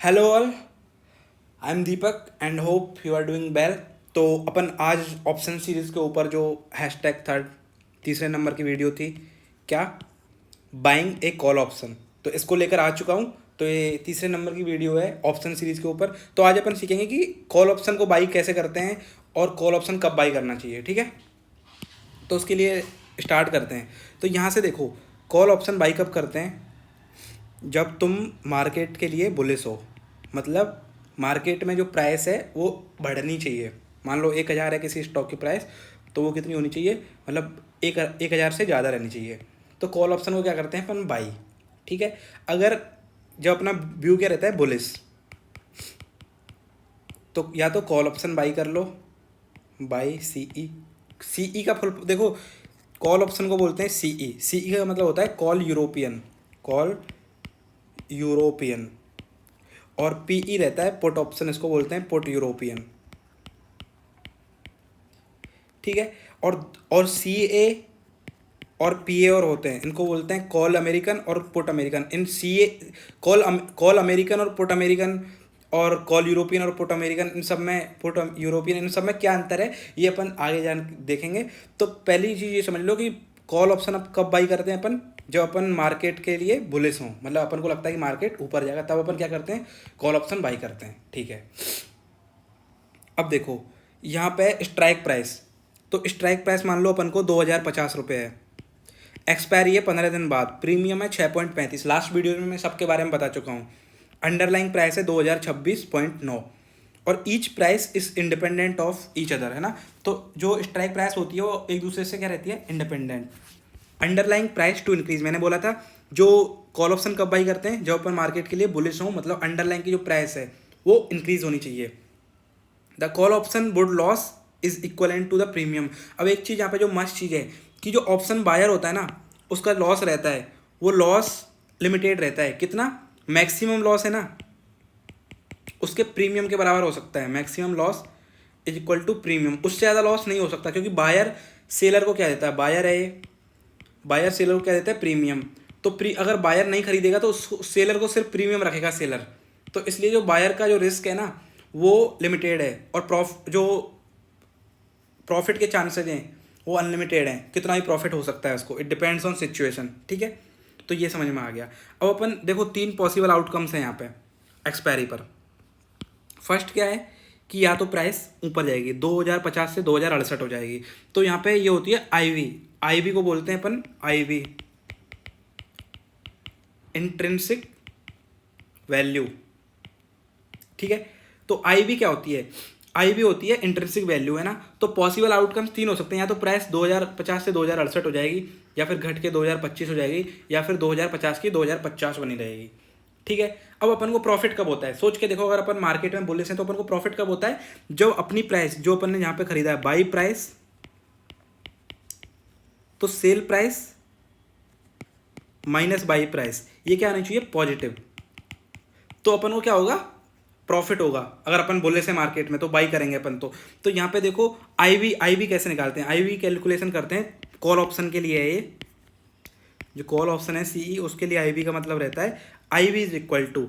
Hello all, I am Deepak and hope you are doing well. तो अपन आज option series के ऊपर जो हैशटैग थर्ड तीसरे नंबर की वीडियो थी, क्या बाइंग ए कॉल ऑप्शन, तो इसको लेकर आ चुका हूँ। तो ये तीसरे नंबर की वीडियो है ऑप्शन सीरीज के ऊपर। तो आज अपन सीखेंगे कि कॉल ऑप्शन को बाई कैसे करते हैं और कॉल ऑप्शन कब बाई करना चाहिए। ठीक है, तो उसके लिए स्टार्ट करते हैं। तो यहाँ से देखो, कॉल ऑप्शन बाई कब करते हैं? जब तुम मार्केट के लिए बुलिश हो, मतलब मार्केट में जो प्राइस है वो बढ़नी चाहिए। मान लो 1,000 है किसी स्टॉक की प्राइस, तो वो कितनी होनी चाहिए? मतलब 1,000 से ज़्यादा रहनी चाहिए। तो कॉल ऑप्शन को क्या करते हैं अपन? बाई। ठीक है, अगर जब अपना व्यू क्या रहता है? बुलिश, तो या तो कॉल ऑप्शन बाई कर लो, बाई सीई। सीई का फुल देखो, कॉल ऑप्शन को बोलते हैं सीई। सीई का मतलब होता है कॉल यूरोपियन, कॉल यूरोपियन। और पीई रहता है पुट ऑप्शन, इसको बोलते हैं पुट यूरोपियन। ठीक है, और सी ए और पी ए और होते हैं, इनको बोलते हैं कॉल अमेरिकन और पुट अमेरिकन। इन सी ए कॉल अमेरिकन और पुट अमेरिकन और कॉल यूरोपियन और पुट अमेरिकन, इन सब में पुट यूरोपियन, इन सब में क्या अंतर है ये अपन आगे जान देखेंगे। तो पहली चीज़ ये समझ लो कि कॉल ऑप्शन अब कब बाई करते हैं अपन? जब अपन मार्केट के लिए बुलिश हों, मतलब अपन को लगता है कि मार्केट ऊपर जाएगा, तब अपन क्या करते हैं? कॉल ऑप्शन बाई करते हैं। ठीक है, अब देखो यहाँ पे स्ट्राइक प्राइस। तो स्ट्राइक प्राइस मान लो अपन को 2,050 रुपये है, एक्सपायरी है 15 दिन बाद, प्रीमियम है 6.35। लास्ट वीडियो में मैं सबके बारे में बता चुका हूँ। अंडरलाइंग प्राइस है 2,026.9 और each price is independent of each other, है ना। तो जो स्ट्राइक प्राइस होती है वो एक दूसरे से क्या रहती है? Independent. Underlying price to increase, मैंने बोला था जो कॉल ऑप्शन कब बाई करते हैं? जब अपन मार्केट के लिए बुलिश हो, मतलब अंडरलाइंग की जो प्राइस है वो इंक्रीज होनी चाहिए। The call option would loss is equivalent to the premium. अब एक चीज़ यहाँ पे जो मस्ट चीज़ है कि जो ऑप्शन बायर होता है ना, उसका लॉस रहता है, वो लॉस लिमिटेड रहता है। कितना? मैक्सिमम लॉस है ना, उसके प्रीमियम के बराबर हो सकता है। Maximum loss is equal to premium, उससे ज़्यादा लॉस नहीं हो सकता, क्योंकि बायर सेलर को क्या देता है? बायर है ये, बायर सेलर को क्या देता है? प्रीमियम। तो अगर बायर नहीं खरीदेगा तो सेलर को सिर्फ प्रीमियम रखेगा सेलर। तो इसलिए जो बायर का जो रिस्क है ना वो लिमिटेड है, और जो प्रॉफिट के चांसेस हैं वो अनलिमिटेड हैं। कितना भी प्रॉफिट हो सकता है उसको, इट डिपेंड्स ऑन सिचुएशन। ठीक है, तो ये समझ में आ गया। अब अपन देखो 3 पॉसिबल आउटकम्स हैं यहाँ पे एक्सपायरी पर। फर्स्ट क्या है कि या तो प्राइस ऊपर जाएगी, 2,050 से 2,068 हो जाएगी। तो यहाँ पे ये होती है आईवी। आईवी को बोलते हैं अपन आईवी, इंट्रिंसिक वैल्यू। ठीक है, तो आईवी क्या होती है? आईवी होती है इंट्रिंसिक वैल्यू, है ना। तो पॉसिबल आउटकम्स 3 हो सकते हैं, या तो प्राइस 2,050 से 2,068 हो जाएगी, या फिर घट के 2,025 हो जाएगी, या फिर 2,050 की 2,050 बनी रहेगी। ठीक है, अब अपन को प्रॉफिट कब होता है? सोच के देखो, अगर अपन मार्केट में बुलिश हैं तो अपन को प्रॉफिट कब होता है? जब अपनी प्राइस जो अपन ने यहाँ पे खरीदा है, बाई प्राइस तो sale price minus by price, ये क्या आना चाहिए? पॉजिटिव। तो अपन को क्या होगा? प्रॉफिट होगा। अगर अपन बोले से मार्केट में तो बाई करेंगे अपन। तो यहाँ पे देखो आईवी, आईवी कैसे निकालते हैं? आईवी कैलकुलेशन करते हैं कॉल ऑप्शन के लिए है ये, जो कॉल ऑप्शन है सीई, उसके लिए आईवी का मतलब रहता है आईवी इज इक्वल टू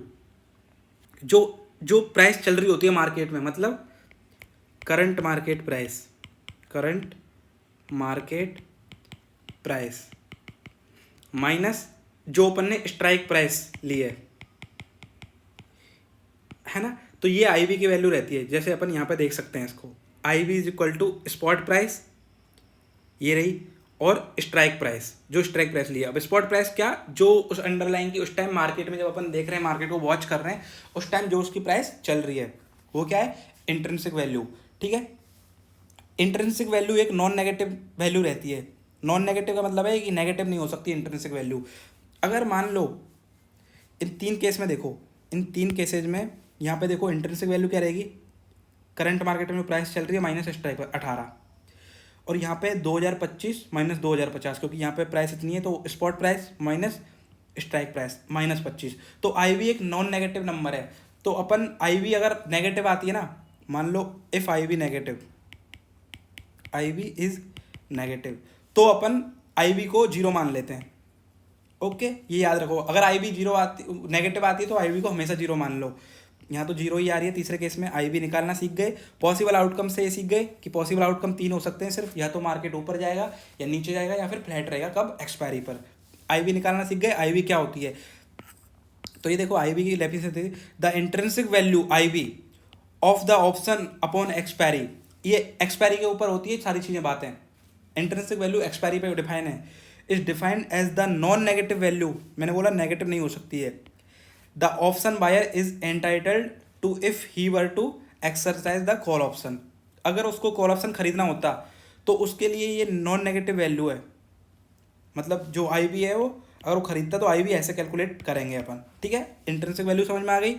जो जो प्राइस चल रही होती है मार्केट में, मतलब current market price, current market price minus जो अपन ने स्ट्राइक प्राइस ली है ना। तो ये आईवी की वैल्यू रहती है। जैसे अपन यहाँ पे देख सकते हैं इसको, IV is equal to spot price, ये रही, और स्ट्राइक प्राइस, जो स्ट्राइक प्राइस लिया। अब स्पॉट प्राइस क्या? जो उस अंडरलाइन की उस टाइम मार्केट में, जब अपन देख रहे हैं मार्केट को वॉच कर रहे हैं, उस टाइम जो उसकी प्राइस चल रही है वो क्या है? Intrinsic value. ठीक है, इंट्रिंसिक वैल्यू एक नॉन नेगेटिव वैल्यू रहती है। नॉन नेगेटिव का मतलब है कि नेगेटिव नहीं हो सकती इंट्रिंसिक वैल्यू। अगर मान लो इन 3 केस में देखो, इन 3 केसेज में यहाँ पे देखो इंट्रिंसिक वैल्यू क्या रहेगी? करंट मार्केट में प्राइस चल रही है माइनस स्ट्राइक 18, और यहाँ पे 2,025 माइनस 2,050, क्योंकि यहाँ पे प्राइस इतनी है तो spot price minus strike price minus 25। तो आईवी एक नॉन नेगेटिव नंबर है। तो अपन आईवी अगर नेगेटिव आती है ना, मान लो if IV negative, IV is negative, तो अपन आईवी को 0 मान लेते हैं। ओके, ये याद रखो, अगर आईवी 0 आती, नेगेटिव आती है तो आईवी को हमेशा 0 मान लो। यहाँ तो जीरो ही आ रही है तीसरे केस में। आई भी निकालना सीख गए। पॉसिबल आउटकम से ये सीख गए कि पॉसिबल आउटकम तीन हो सकते हैं सिर्फ, या तो मार्केट ऊपर जाएगा या नीचे जाएगा या फिर फ्लैट रहेगा, कब, एक्सपायरी पर। आई भी निकालना सीख गए। आई भी क्या होती है, तो ये देखो आई भी की definition, the intrinsic value IV of the option upon expiry. ये एक्सपायरी के ऊपर होती है सारी चीज़ें बातें। इंट्रिंसिक वैल्यू एक्सपायरी पे डिफाइन है, is defined as the non negative value. मैंने बोला नेगेटिव नहीं हो सकती है। The option buyer is entitled to if he were to exercise the call option. अगर उसको कॉल ऑप्शन खरीदना होता तो उसके लिए ये नॉन नेगेटिव वैल्यू है, मतलब जो आई बी है वो अगर वो खरीदता तो आई बी ऐसे कैलकुलेट करेंगे अपन, ठीक है। इंट्रिंसिक वैल्यू समझ में आ गई।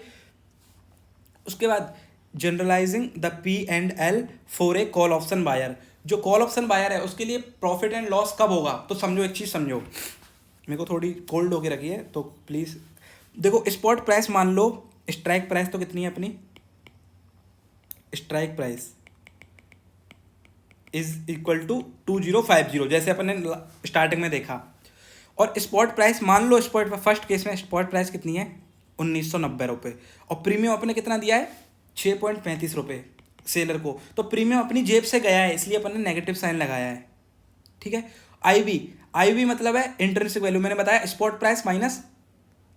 उसके बाद generalising the P and L for a call option buyer. जो कॉल ऑप्शन बायर है उसके लिए प्रॉफिट एंड लॉस कब होगा, तो समझो एक चीज़ समझो, मेरे को थोड़ी कोल्ड होके रखी है तो प्लीज़ देखो। स्पॉट प्राइस मान लो, स्ट्राइक प्राइस तो कितनी है अपनी, strike price is equal to 2050, जैसे अपन ने स्टार्टिंग में देखा। और स्पॉट प्राइस मान लो, स्पॉट फर्स्ट केस में स्पॉट प्राइस कितनी है, 1990 रुपये, और प्रीमियम अपने कितना दिया है, 6.35 रुपये सेलर को। तो प्रीमियम अपनी जेब से गया है, इसलिए अपन ने नेगेटिव साइन लगाया है, ठीक है। आई बी मतलब है इंट्रिंसिक वैल्यू, मैंने बताया spot price minus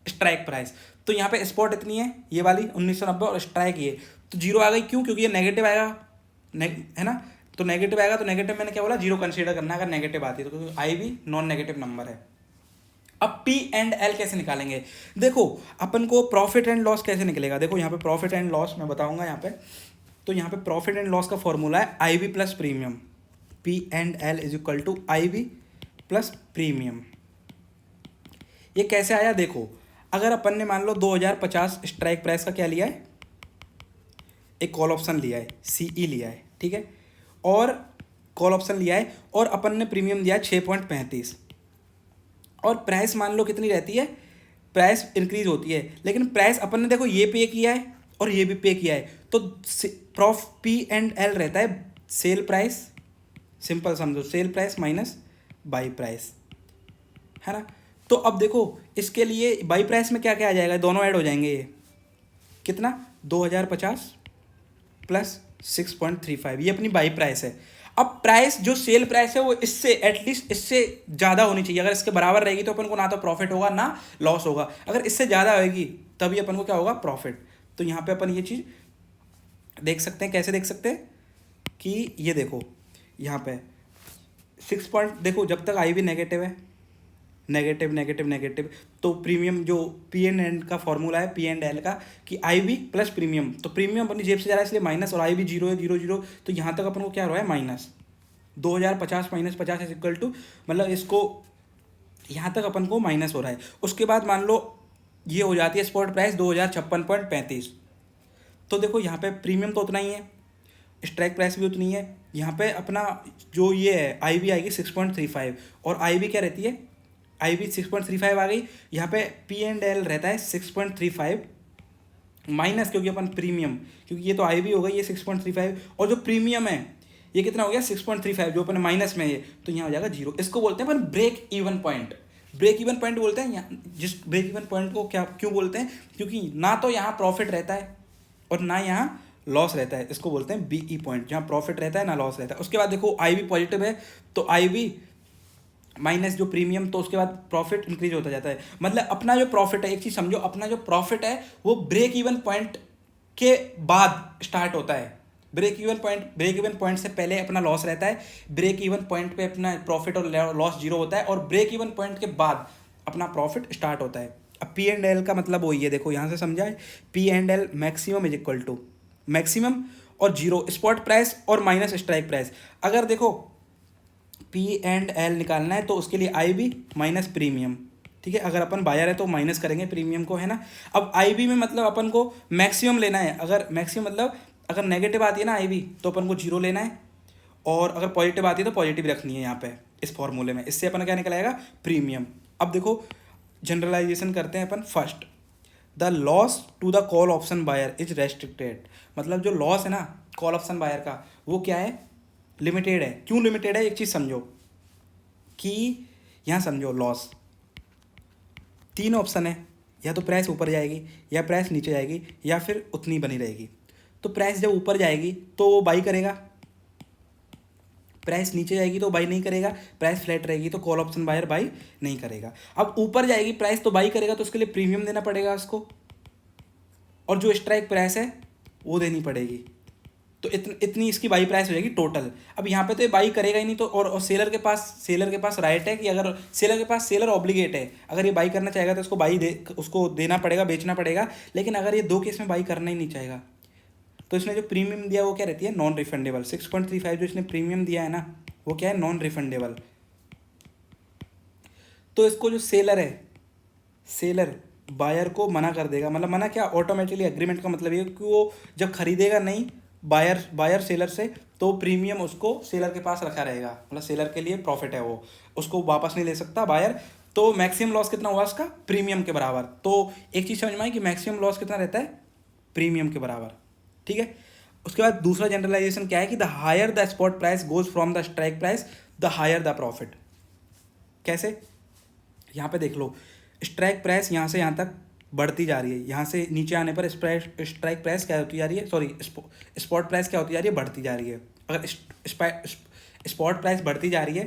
strike price. तो यहाँ पे स्पॉट इतनी है ये वाली 1990 और स्ट्राइक ये, तो जीरो आ गई। क्यों, क्योंकि ये नेगेटिव आएगा, है ना, तो नेगेटिव आएगा। तो नेगेटिव मैंने क्या बोला, जीरो कंसीडर करना अगर नेगेटिव आती है तो, क्योंकि आई भी नॉन नेगेटिव नंबर है। अब पी एंड एल कैसे निकालेंगे, देखो अपन को प्रॉफिट एंड लॉस कैसे निकलेगा। देखो यहाँ पे प्रॉफिट एंड लॉस मैं बताऊंगा यहाँ पे। तो यहाँ पे प्रॉफिट एंड लॉस का फॉर्मूला है I B plus premium. P and L is equal to I B plus premium. ये कैसे आया, देखो अगर अपन ने मान लो 2050 स्ट्राइक प्राइस का क्या लिया है, एक कॉल ऑप्शन लिया है, सीई लिया है, ठीक है, और कॉल ऑप्शन लिया है, और अपन ने प्रीमियम दिया है 6.35, और प्राइस मान लो कितनी रहती है, प्राइस इंक्रीज होती है, लेकिन प्राइस अपन ने देखो ये पे किया है और ये भी पे किया है, तो प्रॉफ पी एंड एल रहता है सेल प्राइस, सिंपल समझो, sale price minus by price, है ना। तो अब देखो इसके लिए बाई प्राइस में क्या क्या आ जाएगा, दोनों ऐड हो जाएंगे, ये कितना 2050 प्लस 6.35, ये अपनी बाई प्राइस है। अब प्राइस जो सेल प्राइस है वो इससे एटलीस्ट इससे ज़्यादा होनी चाहिए। अगर इसके बराबर रहेगी तो अपन को ना तो प्रॉफिट होगा ना लॉस होगा, अगर इससे ज़्यादा होगी तभी अपन को क्या होगा, प्रॉफिट। तो यहाँ पे अपन ये चीज़ देख सकते हैं, कैसे देख सकते हैं कि ये देखो यहाँ पे 6 पॉइंट, देखो जब तक आई भी नेगेटिव है, नेगेटिव नेगेटिव नेगेटिव, तो प्रीमियम जो पी एंड एल का फॉर्मूला है, पी एंड एल का, कि आई बी प्लस प्रीमियम, तो प्रीमियम अपनी जेब से जा रहा है इसलिए माइनस, और आई बी जीरो है, जीरो जीरो, तो यहाँ तक अपन को क्या हो रहा है, minus 2050 minus 50 is equal to, मतलब इसको यहाँ तक अपन को माइनस हो रहा है। उसके बाद मान लो ये हो जाती है स्पॉट प्राइस 2056.35, तो देखो यहाँ पे प्रीमियम तो उतना ही है, स्ट्राइक प्राइस भी उतनी है, यहाँ पे अपना जो ये है आई बी आएगी 6.35, और आई बी क्या रहती है, आई बी 6.35 आ गई। यहाँ पे पी एंड एल रहता है 6.35 माइनस, क्योंकि अपन प्रीमियम, क्योंकि ये तो आई बी हो गई, ये 6.35, और जो प्रीमियम है ये कितना हो गया 6.35, जो अपन माइनस में है, तो यहाँ हो जाएगा जीरो। इसको बोलते हैं अपन break even point. Break even point बोलते हैं यहाँ, जिस ब्रेक इवन पॉइंट को क्या क्यों बोलते हैं, क्योंकि ना तो यहाँ प्रॉफिट रहता है और ना यहाँ लॉस रहता है, इसको बोलते हैं बीई पॉइंट, जहाँ प्रॉफिट रहता है ना लॉस रहता है। उसके बाद देखो आई बी पॉजिटिव है, तो आई बी माइनस जो प्रीमियम, तो उसके बाद प्रॉफिट इंक्रीज होता जाता है। मतलब अपना जो प्रॉफिट है, एक चीज़ समझो, अपना जो प्रॉफिट है वो ब्रेक इवन पॉइंट के बाद स्टार्ट होता है। ब्रेक इवन पॉइंट से पहले अपना लॉस रहता है, ब्रेक इवन पॉइंट पे अपना प्रॉफिट और लॉस जीरो होता है, और ब्रेक इवन पॉइंट के बाद अपना प्रॉफिट स्टार्ट होता है। अब पी एंड एल का मतलब वही है, देखो यहाँ से समझा है, P and L maximum is equal to maximum और जीरो, स्पॉट प्राइस और माइनस स्ट्राइक प्राइस। अगर देखो पी एंड एल निकालना है तो उसके लिए आई बी माइनस प्रीमियम, ठीक है, अगर अपन बायर है तो माइनस करेंगे प्रीमियम को, है ना। अब आई बी में मतलब अपन को मैक्सिमम लेना है, अगर मैक्सिमम मतलब अगर नेगेटिव आती है ना आई बी तो अपन को जीरो लेना है, और अगर पॉजिटिव आती है तो पॉजिटिव रखनी है यहाँ पे इस फॉर्मूले में। इससे अपन क्या निकल आएगा, प्रीमियम। अब देखो जनरलाइजेशन करते हैं अपन। First, the loss to the call option buyer is restricted, मतलब जो लॉस है ना कॉल ऑप्शन बायर का वो क्या है, लिमिटेड है। क्यों लिमिटेड है, एक चीज़ समझो कि यहाँ समझो लॉस, तीन ऑप्शन है, या तो प्राइस ऊपर जाएगी या प्राइस नीचे जाएगी या फिर उतनी बनी रहेगी। तो प्राइस जब ऊपर जाएगी तो वो बाई करेगा, प्राइस नीचे जाएगी तो बाई नहीं करेगा, प्राइस फ्लैट रहेगी तो कॉल ऑप्शन बायर बाई नहीं करेगा। अब ऊपर जाएगी प्राइस तो बाई करेगा, तो उसके लिए प्रीमियम देना पड़ेगा उसको, और जो स्ट्राइक प्राइस है वो देनी पड़ेगी। तो इतनी इसकी बाई प्राइस हो जाएगी टोटल। अब यहाँ पे तो ये बाई करेगा ही नहीं, तो और सेलर के पास राइट है कि अगर सेलर ऑब्लिगेट है, अगर ये बाई करना चाहेगा तो उसको देना पड़ेगा, बेचना पड़ेगा। लेकिन अगर ये दो केस में बाई करना ही नहीं चाहेगा तो इसने जो प्रीमियम दिया वो क्या रहती है, नॉन रिफंडेबल। 6.35 जो इसने प्रीमियम दिया है ना, वो क्या है, नॉन रिफंडेबल। तो इसको जो सेलर बायर को मना कर देगा, मतलब मना क्या, ऑटोमेटिकली एग्रीमेंट का मतलब ये कि वो जब खरीदेगा नहीं बायर सेलर से, तो प्रीमियम उसको सेलर के पास रखा रहेगा, मतलब सेलर के लिए प्रॉफिट है, वो उसको वापस नहीं ले सकता बायर। तो मैक्सिमम लॉस कितना हुआ इसका, प्रीमियम के बराबर। तो एक चीज़ समझ में आई कि मैक्सिमम लॉस कितना रहता है, प्रीमियम के बराबर। ठीक है। उसके बाद दूसरा जनरलाइजेशन क्या है कि the higher the spot price goes from the strike price the higher the profit. कैसे, यहाँ पे देख लो, स्ट्राइक प्राइस यहाँ से यहाँ तक बढ़ती जा रही है, यहाँ से नीचे आने पर स्ट्राइक प्राइस क्या होती जा रही है, सॉरी स्पॉट प्राइस क्या होती जा रही है, बढ़ती जा रही है। अगर स्पॉट प्राइस बढ़ती जा रही है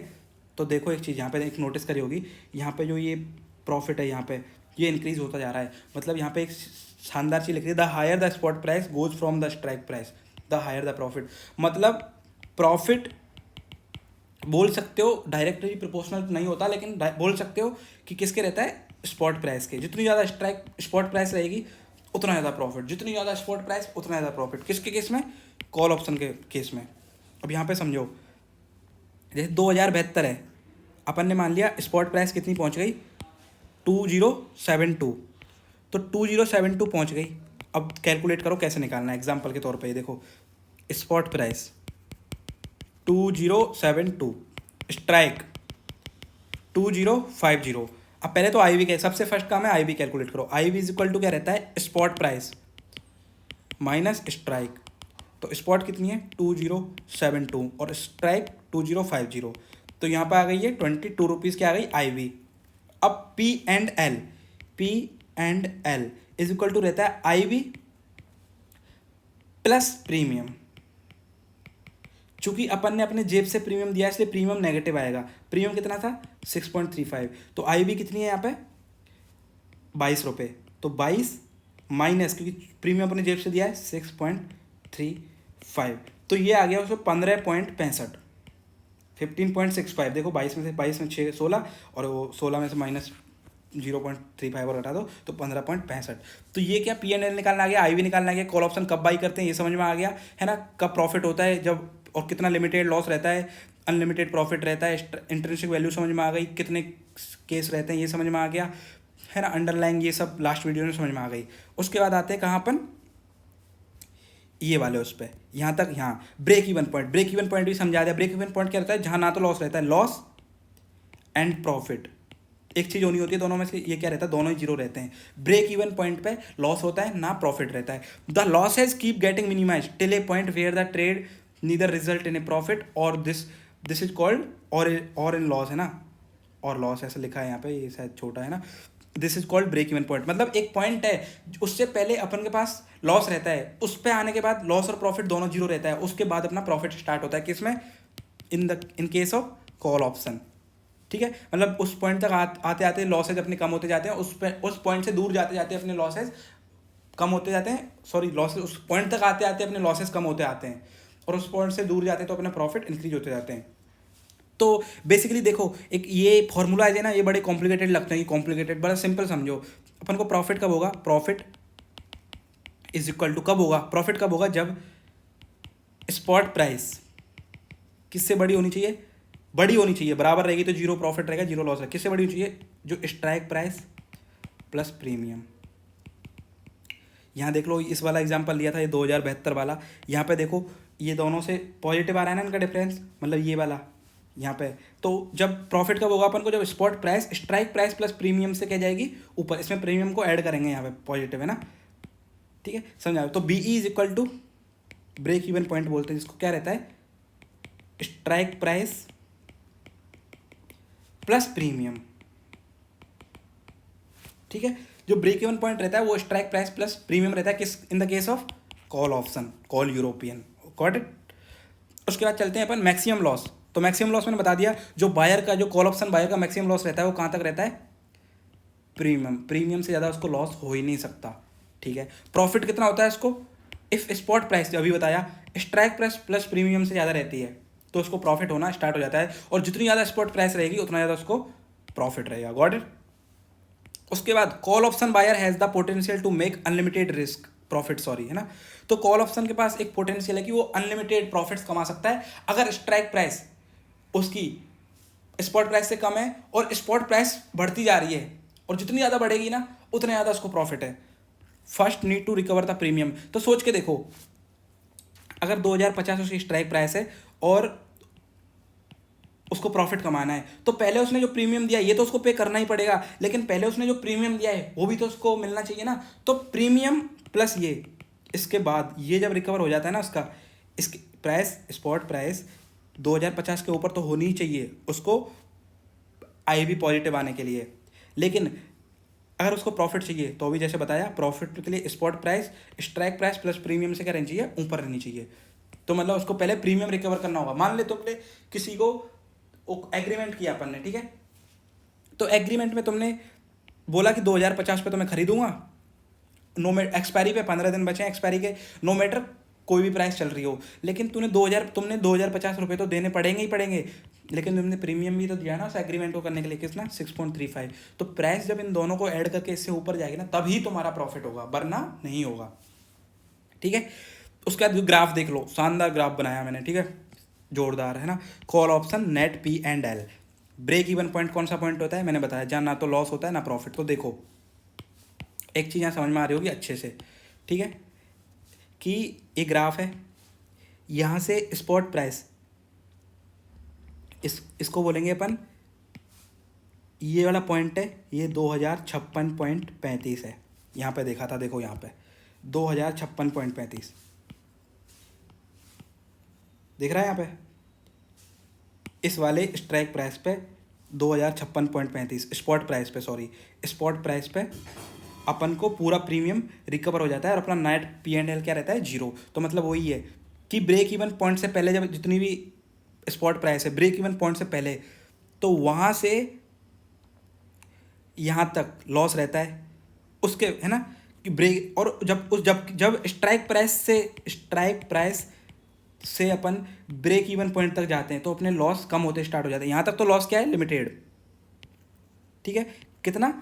तो देखो एक चीज़ यहाँ पे एक नोटिस करी होगी, यहाँ पे जो ये प्रॉफिट है यहाँ पे ये इंक्रीज होता जा रहा है। मतलब यहाँ पे एक शानदार चीज़ लिख रही है, the higher the spot price goes from the strike price the higher the profit. मतलब प्रॉफिट बोल सकते हो डायरेक्टली प्रोपोर्शनल नहीं होता, लेकिन बोल सकते हो कि किसके रहता है, स्पॉट प्राइस के। जितनी ज़्यादा स्पॉट प्राइस रहेगी उतना ज़्यादा प्रॉफिट, जितनी ज़्यादा स्पॉट प्राइस उतना ज़्यादा प्रॉफिट। किसके केस में, कॉल ऑप्शन के केस में। अब यहाँ पे समझो, जैसे 2072 है, अपन ने मान लिया स्पॉट प्राइस कितनी पहुँच गई, 2072। तो 2072 पहुँच गई। अब कैलकुलेट करो कैसे निकालना है, एग्जाम्पल के तौर पर ये देखो, स्पॉट प्राइस 2072, स्ट्राइक 2050। अब पहले तो आई वी, सबसे फर्स्ट काम है आई वी कैलकुलेट करो। आई वी इज इक्वल टू क्या रहता है, स्पॉट प्राइस माइनस स्ट्राइक। तो स्पॉट कितनी है 2072 और स्ट्राइक 2050। तो यहाँ पर आ गई है 22 रुपीज़ की आ गई आई वी। अब P and L is equal to रहता है आई वी प्लस प्रीमियम। चूंकि अपन ने अपने जेब से प्रीमियम दिया इसलिए प्रीमियम नेगेटिव आएगा। प्रीमियम कितना था 6.35, तो आई बी कितनी है यहाँ पे 22 रुपये। तो 22 माइनस, क्योंकि प्रीमियम अपने जेब से दिया है 6.35, तो ये आ गया उसको 15.65, 15.65। देखो 22 में से 6 16 और वो 16 में से माइनस 0.35 और हटा दो तो 15.65। तो ये क्या पी एंड एल निकालना आ गया, आई वी निकालना आ गया, कॉल ऑप्शन कब बाई करते हैं ये समझ में आ गया है ना, कब प्रॉफिट होता है जब, और कितना लिमिटेड लॉस रहता है, अनलिमिटेड प्रॉफिट रहता है, इंट्रिंसिक वैल्यू समझ में आ गई, कितने केस रहते हैं ये समझ में आ गया है ना, अंडरलाइंग ये सब लास्ट वीडियो में समझ में आ गई। उसके बाद आते हैं कहाँ अपन, ये वाले उस पर, यहाँ तक, यहाँ ब्रेक इवन पॉइंट भी समझा दिया। ब्रेक इवन पॉइंट क्या रहता है, जहाँ ना तो लॉस रहता है, लॉस एंड प्रॉफिट एक चीज़ होनी होती है, दोनों में से ये क्या रहता है, दोनों ही जीरो रहते हैं। ब्रेक इवन पॉइंट पे लॉस होता है ना प्रॉफिट रहता है। The losses keep getting minimize till a point where the trade neither result in a profit और दिस इज कॉल्ड और इन लॉस है ना, और लॉस ऐसा लिखा है यहाँ पे, ये शायद छोटा है ना, this is called break even point. मतलब एक पॉइंट है उससे पहले अपन के पास लॉस रहता है, उस पर आने के बाद लॉस और प्रॉफिट दोनों जीरो रहता है, उसके बाद अपना प्रॉफिट स्टार्ट होता है। किसमें, in case of call option. ठीक है, मतलब उस पॉइंट तक आते आते लॉसेज अपने कम होते जाते हैं, उस पॉइंट से दूर जाते जाते अपने लॉसेज कम होते जाते हैं, सॉरी लॉसेज उस पॉइंट तक आते आते अपने लॉसेज कम होते आते हैं, और उस पॉइंट से दूर जाते हैं तो अपने प्रॉफिट इंक्रीज होते जाते हैं। तो बेसिकली देखो, एक ये फॉर्मूला है ना, ये बड़े कॉम्प्लिकेटेड लगते हैं, कॉम्प्लिकेटेड, बड़ा सिंपल समझो। अपन को प्रॉफिट कब होगा, प्रॉफिट इज इक्वल टू कब होगा, प्रॉफिट कब होगा, जब स्पॉट प्राइस किससे बड़ी होनी चाहिए, बड़ी होनी चाहिए, बराबर रहेगी तो जीरो प्रॉफिट रहेगा, जीरो लॉस है। किससे बड़ी होनी चाहिए, जो स्ट्राइक प्राइस प्लस प्रीमियम। यहाँ देख लो, इस वाला एग्जांपल लिया था ये 2072 वाला, यहाँ पे देखो ये दोनों से पॉजिटिव आ रहा है ना इनका डिफरेंस, मतलब ये वाला यहाँ पे। तो जब प्रॉफिट कब होगा अपन को, जब spot price strike price plus premium से क्या जाएगी ऊपर, इसमें प्रीमियम को ऐड करेंगे यहाँ पे, पॉजिटिव है ना, ठीक है समझा। तो B E is equal to break even point बोलते हैं जिसको, क्या रहता है, स्ट्राइक प्राइस प्लस प्रीमियम। ठीक है, जो ब्रेक इवन पॉइंट रहता है वो स्ट्राइक प्राइस प्लस प्रीमियम रहता है, किस, in the case of call option, call European. Got it. उसके बाद चलते हैं अपन मैक्सिमम लॉस। तो मैक्सिमम लॉस मैंने बता दिया, जो बायर का, जो कॉल ऑप्शन बायर का मैक्सिमम लॉस रहता है वो कहाँ तक रहता है, प्रीमियम, प्रीमियम से ज़्यादा उसको लॉस हो ही नहीं सकता। ठीक है। प्रॉफिट कितना होता है इसको, इफ स्पॉट प्राइस जो अभी बताया स्ट्राइक प्राइस प्लस प्रीमियम से ज़्यादा रहती है तो उसको प्रॉफिट होना स्टार्ट हो जाता है, और जितनी ज़्यादा स्पॉट प्राइस रहेगी उतना ज़्यादा उसको प्रॉफिट रहेगा। Got it. उसके बाद call option buyer has the potential to make unlimited risk profit, sorry, है ना। तो कॉल ऑप्शन के पास एक पोटेंशियल है कि वो अनलिमिटेड प्रॉफिट्स कमा सकता है अगर स्ट्राइक प्राइस उसकी स्पॉट प्राइस से कम है और स्पॉट प्राइस बढ़ती जा रही है, और जितनी ज़्यादा बढ़ेगी ना उतना ज़्यादा उसको प्रॉफिट है। First need to recover the premium. तो सोच के देखो, अगर 2050 उसकी स्ट्राइक प्राइस है और उसको प्रॉफिट कमाना है तो पहले उसने जो प्रीमियम दिया ये तो उसको पे करना ही पड़ेगा, लेकिन पहले उसने जो प्रीमियम दिया है वो भी तो उसको मिलना चाहिए ना। तो प्रीमियम प्लस ये, इसके बाद ये जब रिकवर हो जाता है ना उसका, इसकी प्राइस, स्पॉट प्राइस 2050 के ऊपर तो होनी ही चाहिए उसको आई भी पॉजिटिव आने के लिए। लेकिन अगर उसको प्रॉफिट चाहिए तो भी जैसे बताया, प्रॉफिट के लिए spot price strike price plus premium से क्या रहनी चाहिए, ऊपर रहनी चाहिए। तो मतलब उसको पहले प्रीमियम रिकवर करना होगा। मान ले तुमने किसी को एग्रीमेंट किया अपन ने, ठीक है, तो एग्रीमेंट में तुमने बोला कि 2050 पे तो मैं खरीदूंगा, नो मैटर एक्सपायरी पे 15 दिन बचे हैं एक्सपायरी के, नो मैटर कोई भी प्राइस चल रही हो, लेकिन तुमने 2050 रुपये तो देने पड़ेंगे ही पड़ेंगे, लेकिन तुमने प्रीमियम भी तो दिया ना उस एग्रीमेंट को करने के लिए, कितना 6.35। तो प्राइस जब इन दोनों को ऐड करके इससे ऊपर जाएगी ना तभी तुम्हारा प्रॉफिट होगा, वरना नहीं होगा। ठीक है। उसके बाद ग्राफ देख लो, शानदार ग्राफ बनाया मैंने, ठीक है, जोरदार, है ना। Call option net P and L. Break even point कौन सा पॉइंट होता है, मैंने बताया, जहाँ ना तो लॉस होता है ना प्रॉफिट। तो देखो एक चीज़ यहाँ समझ में आ रही होगी अच्छे से, ठीक है, कि ये ग्राफ है, यहाँ से स्पॉट प्राइस, इसको बोलेंगे अपन, ये वाला पॉइंट है, ये 2056.35 है। यहाँ पे देखा था, देखो यहाँ पे 2056.35 दिख रहा है यहाँ पे, इस वाले स्ट्राइक प्राइस पे 2056.35 स्पॉट प्राइस पे, सॉरी स्पॉट प्राइस पे अपन को पूरा प्रीमियम रिकवर हो जाता है और अपना नेट पी एंड एल क्या रहता है, जीरो। तो मतलब वही है कि ब्रेक इवन पॉइंट से पहले जब जितनी भी स्पॉट प्राइस है ब्रेक इवन पॉइंट से पहले, तो वहाँ से यहाँ तक लॉस रहता है उसके, है ना, कि ब्रेक, और जब स्ट्राइक प्राइस से अपन ब्रेक इवन पॉइंट तक जाते हैं तो अपने लॉस कम होते स्टार्ट हो जाते हैं। यहाँ तक तो लॉस क्या है, लिमिटेड, ठीक है, कितना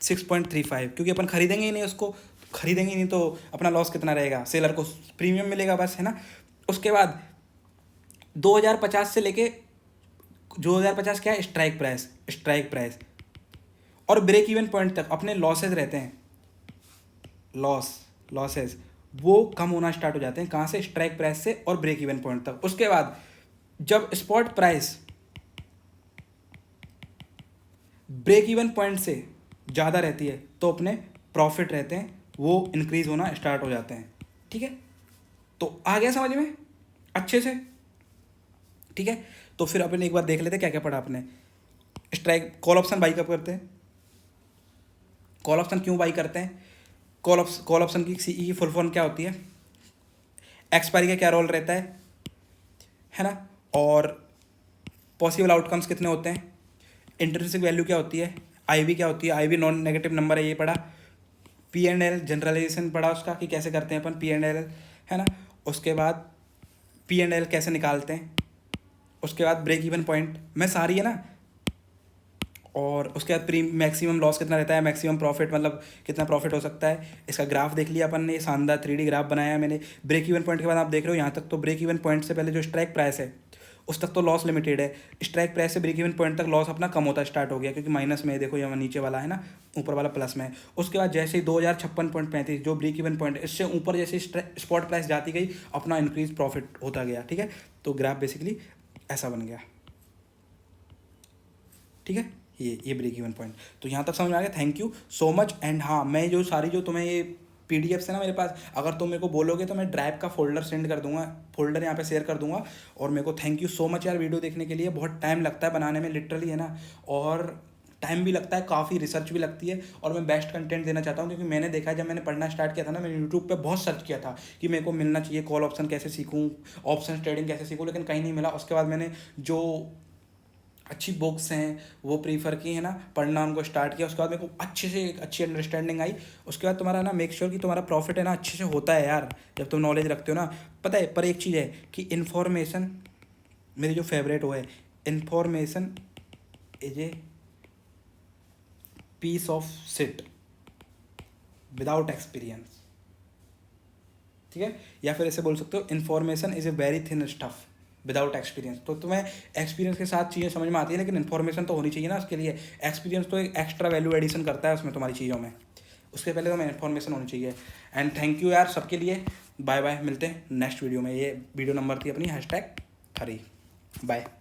6.35, क्योंकि अपन खरीदेंगे ही नहीं उसको, खरीदेंगे ही नहीं तो अपना लॉस कितना रहेगा, सेलर को प्रीमियम मिलेगा बस, है ना। उसके बाद 2050 से लेके 2050 क्या है, स्ट्राइक प्राइस और ब्रेक इवन पॉइंट तक अपने लॉसेज रहते हैं, लॉसेज वो कम होना स्टार्ट हो जाते हैं, कहाँ से, स्ट्राइक प्राइस से और ब्रेक इवन पॉइंट तक। उसके बाद जब spot price break even point से ज़्यादा रहती है तो अपने प्रॉफिट रहते हैं वो इंक्रीज होना स्टार्ट हो जाते हैं। ठीक है, तो आ गया समझ में अच्छे से। ठीक है, तो फिर अपन एक बार देख लेते हैं क्या क्या पढ़ा आपने। स्ट्राइक, कॉल ऑप्शन बाई कब करते हैं, कॉल ऑप्शन क्यों बाई करते हैं, कॉल ऑप्शन की सीई की फुल फॉर्म क्या होती है, एक्सपायरी का क्या रोल रहता है ना, और पॉसिबल आउटकम्स कितने होते हैं, इंट्रिंसिक वैल्यू क्या होती है, आईवी क्या होती है, आईवी नॉन नेगेटिव नंबर है, ये पढ़ा। पी एंड एल जनरलाइजेशन पढ़ा उसका कि कैसे करते हैं अपन पी एंड एल, है ना। उसके बाद पी एंड एल कैसे निकालते हैं, उसके बाद ब्रेक इवन पॉइंट में सारी, है ना, और उसके बाद मैक्सिमम लॉस कितना रहता है, मैक्सिमम प्रॉफिट मतलब कितना प्रॉफिट हो सकता है, इसका ग्राफ देख लिया अपन ने, शानदार 3D ग्राफ बनाया मैंने। ब्रेक इवन पॉइंट के बाद आप देख रहे हो यहाँ तक, तो ब्रेक इवन पॉइंट से पहले जो स्ट्राइक प्राइस है उस तक तो लॉस लिमिटेड है, स्ट्राइक प्राइस से ब्रेक इवन पॉइंट तक लॉस अपना कम होता स्टार्ट हो गया, क्योंकि माइनस में देखो यहाँ नीचे वाला है ना, ऊपर वाला प्लस में है। उसके बाद जैसे ही 2056.35 जो ब्रेक इवन पॉइंट है, इससे ऊपर जैसे स्पॉट प्राइस जाती गई अपना इंक्रीज प्रॉफिट होता गया। ठीक है, तो ग्राफ बेसिकली ऐसा बन गया। ठीक है, ये ब्रेक इवन पॉइंट, तो यहाँ तक समझ में आ गया। Thank you so much. And हाँ, मैं जो सारी जो तुम्हें ये पीडीएफ है ना मेरे पास, अगर तुम मेरे को बोलोगे तो मैं ड्राइव का फोल्डर सेंड कर दूंगा, फोल्डर यहाँ पे शेयर कर दूंगा। और मेरे को थैंक यू सो मच यार वीडियो देखने के लिए, बहुत टाइम लगता है बनाने में लिटरली, है ना। और टाइम भी लगता है, काफ़ी रिसर्च भी लगती है, और मैं बेस्ट कंटेंट देना चाहता हूँ, क्योंकि मैंने देखा है जब मैंने पढ़ना स्टार्ट किया था ना, मैंने यूट्यूब पे बहुत सर्च किया था कि मेरे को मिलना चाहिए कॉल ऑप्शन कैसे सीखूँ, ऑप्शन ट्रेडिंग कैसे सीखूँ, लेकिन कहीं नहीं मिला। उसके बाद मैंने जो अच्छी बुक्स हैं वो प्रीफर की है ना, पढ़ना उनको स्टार्ट किया। उसके बाद मेरे को अच्छे से एक अच्छी अंडरस्टैंडिंग आई। उसके बाद तुम्हारा ना मेक श्योर कि तुम्हारा प्रॉफिट है ना अच्छे से होता है यार, जब तुम नॉलेज रखते हो ना। पता है, पर एक चीज़ है कि इन्फॉर्मेशन, मेरी जो फेवरेट वो है, information is a piece of sit without experience, ठीक है। या फिर ऐसे बोल सकते हो, information is a very thin stuff without experience. तो तुम्हें एक्सपीरियंस के साथ चीज़ें समझ में आती है, लेकिन इन्फॉर्मेशन तो होनी चाहिए ना उसके लिए। एक्सपीरियंस तो एक एक्स्ट्रा वैल्यू एडिशन करता है उसमें तुम्हारी चीज़ों में, उसके पहले तुम्हें इन्फॉर्मेशन होनी चाहिए। एंड थैंक यू यार सबके लिए। बाय बाय, मिलते हैं नेक्स्ट वीडियो में। ये वीडियो नंबर थी अपनी #3। बाय।